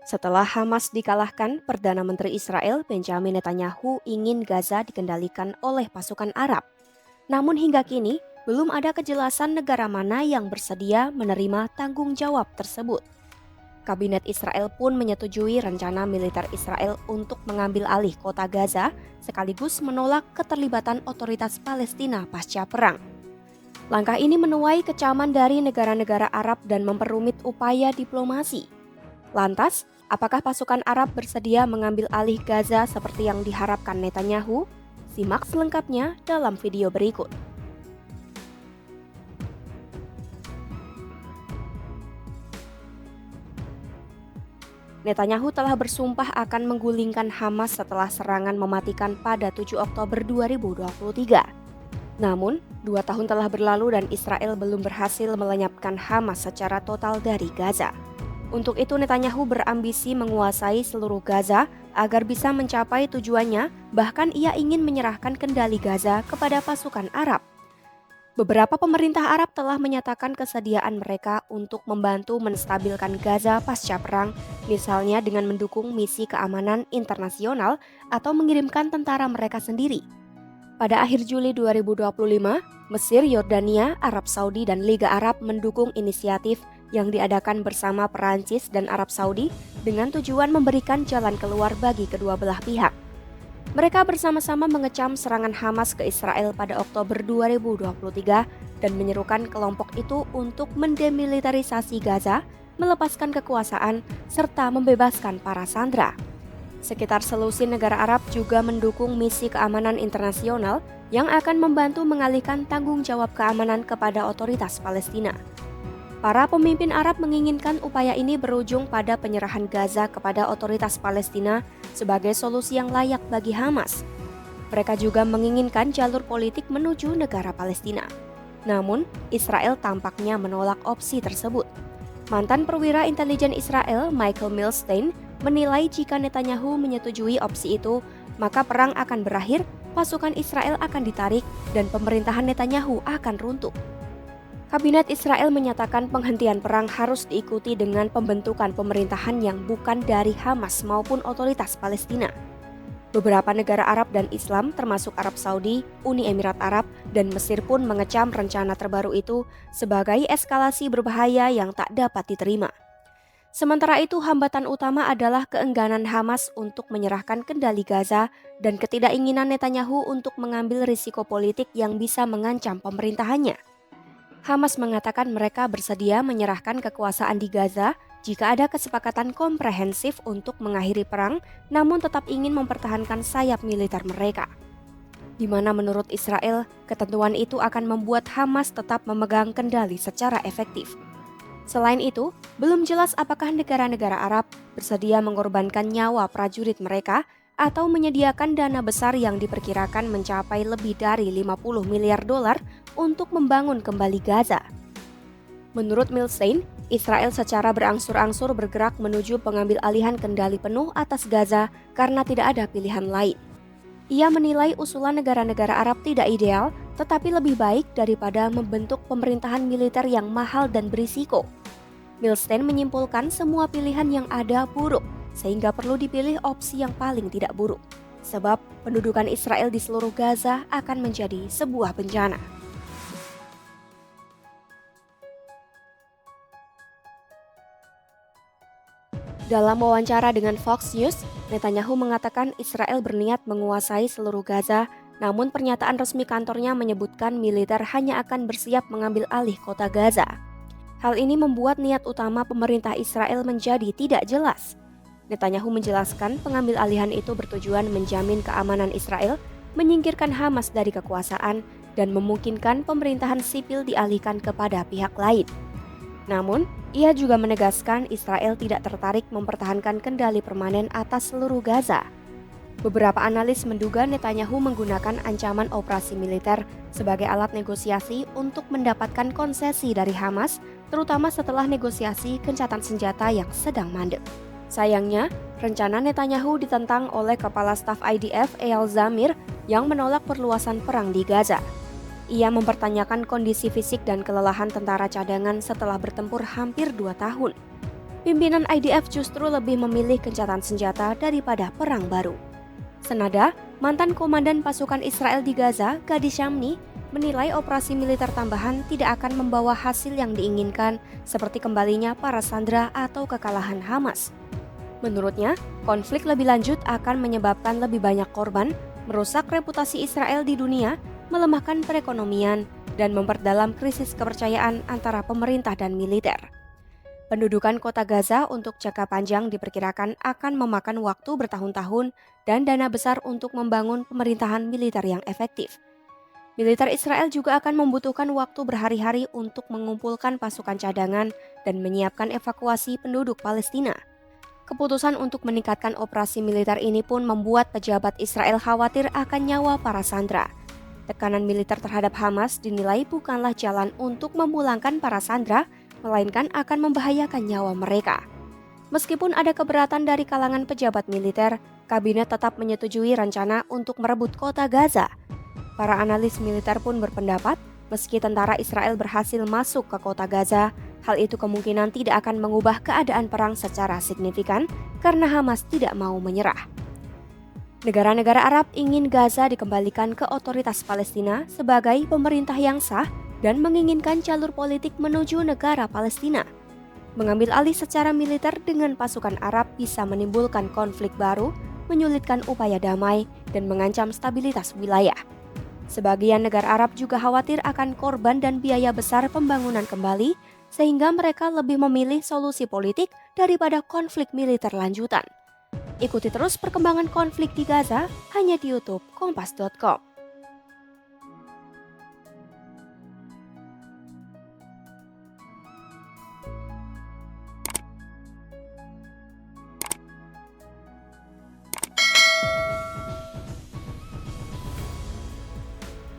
Setelah Hamas dikalahkan, Perdana Menteri Israel Benjamin Netanyahu ingin Gaza dikendalikan oleh pasukan Arab. Namun hingga kini, belum ada kejelasan negara mana yang bersedia menerima tanggung jawab tersebut. Kabinet Israel pun menyetujui rencana militer Israel untuk mengambil alih kota Gaza, sekaligus menolak keterlibatan otoritas Palestina pasca perang. Langkah ini menuai kecaman dari negara-negara Arab dan memperumit upaya diplomasi. Lantas, apakah pasukan Arab bersedia mengambil alih Gaza seperti yang diharapkan Netanyahu? Simak selengkapnya dalam video berikut. Netanyahu telah bersumpah akan menggulingkan Hamas setelah serangan mematikan pada 7 Oktober 2023. Namun, 2 tahun telah berlalu dan Israel belum berhasil melenyapkan Hamas secara total dari Gaza. Untuk itu Netanyahu berambisi menguasai seluruh Gaza agar bisa mencapai tujuannya, bahkan ia ingin menyerahkan kendali Gaza kepada pasukan Arab. Beberapa pemerintah Arab telah menyatakan kesediaan mereka untuk membantu menstabilkan Gaza pasca perang, misalnya dengan mendukung misi keamanan internasional atau mengirimkan tentara mereka sendiri. Pada akhir Juli 2025, Mesir, Yordania, Arab Saudi, dan Liga Arab mendukung inisiatif yang diadakan bersama Perancis dan Arab Saudi dengan tujuan memberikan jalan keluar bagi kedua belah pihak. Mereka bersama-sama mengecam serangan Hamas ke Israel pada Oktober 2023 dan menyerukan kelompok itu untuk mendemilitarisasi Gaza, melepaskan kekuasaan, serta membebaskan para sandera. Sekitar selusin negara Arab juga mendukung misi keamanan internasional yang akan membantu mengalihkan tanggung jawab keamanan kepada otoritas Palestina. Para pemimpin Arab menginginkan upaya ini berujung pada penyerahan Gaza kepada otoritas Palestina sebagai solusi yang layak bagi Hamas. Mereka juga menginginkan jalur politik menuju negara Palestina. Namun, Israel tampaknya menolak opsi tersebut. Mantan perwira intelijen Israel, Michael Milstein, menilai jika Netanyahu menyetujui opsi itu, maka perang akan berakhir, pasukan Israel akan ditarik, dan pemerintahan Netanyahu akan runtuh. Kabinet Israel menyatakan penghentian perang harus diikuti dengan pembentukan pemerintahan yang bukan dari Hamas maupun otoritas Palestina. Beberapa negara Arab dan Islam termasuk Arab Saudi, Uni Emirat Arab, dan Mesir pun mengecam rencana terbaru itu sebagai eskalasi berbahaya yang tak dapat diterima. Sementara itu, hambatan utama adalah keengganan Hamas untuk menyerahkan kendali Gaza dan ketidakinginan Netanyahu untuk mengambil risiko politik yang bisa mengancam pemerintahannya. Hamas mengatakan mereka bersedia menyerahkan kekuasaan di Gaza jika ada kesepakatan komprehensif untuk mengakhiri perang, namun tetap ingin mempertahankan sayap militer mereka. Di mana menurut Israel, ketentuan itu akan membuat Hamas tetap memegang kendali secara efektif. Selain itu, belum jelas apakah negara-negara Arab bersedia mengorbankan nyawa prajurit mereka atau menyediakan dana besar yang diperkirakan mencapai lebih dari 50 miliar dolar untuk membangun kembali Gaza. Menurut Milstein, Israel secara berangsur-angsur bergerak menuju pengambil alihan kendali penuh atas Gaza karena tidak ada pilihan lain. Ia menilai usulan negara-negara Arab tidak ideal, tetapi lebih baik daripada membentuk pemerintahan militer yang mahal dan berisiko. Milstein menyimpulkan semua pilihan yang ada buruk, sehingga perlu dipilih opsi yang paling tidak buruk. Sebab pendudukan Israel di seluruh Gaza akan menjadi sebuah bencana. Dalam wawancara dengan Fox News, Netanyahu mengatakan Israel berniat menguasai seluruh Gaza, namun pernyataan resmi kantornya menyebutkan militer hanya akan bersiap mengambil alih kota Gaza. Hal ini membuat niat utama pemerintah Israel menjadi tidak jelas. Netanyahu menjelaskan pengambil alihan itu bertujuan menjamin keamanan Israel, menyingkirkan Hamas dari kekuasaan, dan memungkinkan pemerintahan sipil dialihkan kepada pihak lain. Namun, ia juga menegaskan Israel tidak tertarik mempertahankan kendali permanen atas seluruh Gaza. Beberapa analis menduga Netanyahu menggunakan ancaman operasi militer sebagai alat negosiasi untuk mendapatkan konsesi dari Hamas, terutama setelah negosiasi gencatan senjata yang sedang mandek. Sayangnya, rencana Netanyahu ditentang oleh Kepala Staf IDF Eyal Zamir yang menolak perluasan perang di Gaza. Ia mempertanyakan kondisi fisik dan kelelahan tentara cadangan setelah bertempur hampir 2 tahun. pimpinan IDF justru lebih memilih gencatan senjata daripada perang baru. Senada, mantan komandan pasukan Israel di Gaza, Gadi Shamni, menilai operasi militer tambahan tidak akan membawa hasil yang diinginkan seperti kembalinya para sandera atau kekalahan Hamas. Menurutnya, konflik lebih lanjut akan menyebabkan lebih banyak korban, merusak reputasi Israel di dunia, melemahkan perekonomian, dan memperdalam krisis kepercayaan antara pemerintah dan militer. Pendudukan kota Gaza untuk jangka panjang diperkirakan akan memakan waktu bertahun-tahun dan dana besar untuk membangun pemerintahan militer yang efektif. Militer Israel juga akan membutuhkan waktu berhari-hari untuk mengumpulkan pasukan cadangan dan menyiapkan evakuasi penduduk Palestina. Keputusan untuk meningkatkan operasi militer ini pun membuat pejabat Israel khawatir akan nyawa para sandera. Tekanan militer terhadap Hamas dinilai bukanlah jalan untuk memulangkan para sandera, melainkan akan membahayakan nyawa mereka. Meskipun ada keberatan dari kalangan pejabat militer, kabinet tetap menyetujui rencana untuk merebut kota Gaza. Para analis militer pun berpendapat, meski tentara Israel berhasil masuk ke kota Gaza, hal itu kemungkinan tidak akan mengubah keadaan perang secara signifikan karena Hamas tidak mau menyerah. Negara-negara Arab ingin Gaza dikembalikan ke otoritas Palestina sebagai pemerintah yang sah dan menginginkan jalur politik menuju negara Palestina. Mengambil alih secara militer dengan pasukan Arab bisa menimbulkan konflik baru, menyulitkan upaya damai, dan mengancam stabilitas wilayah. Sebagian negara Arab juga khawatir akan korban dan biaya besar pembangunan kembali, sehingga mereka lebih memilih solusi politik daripada konflik militer lanjutan. Ikuti terus perkembangan konflik di Gaza hanya di YouTube Kompas.com.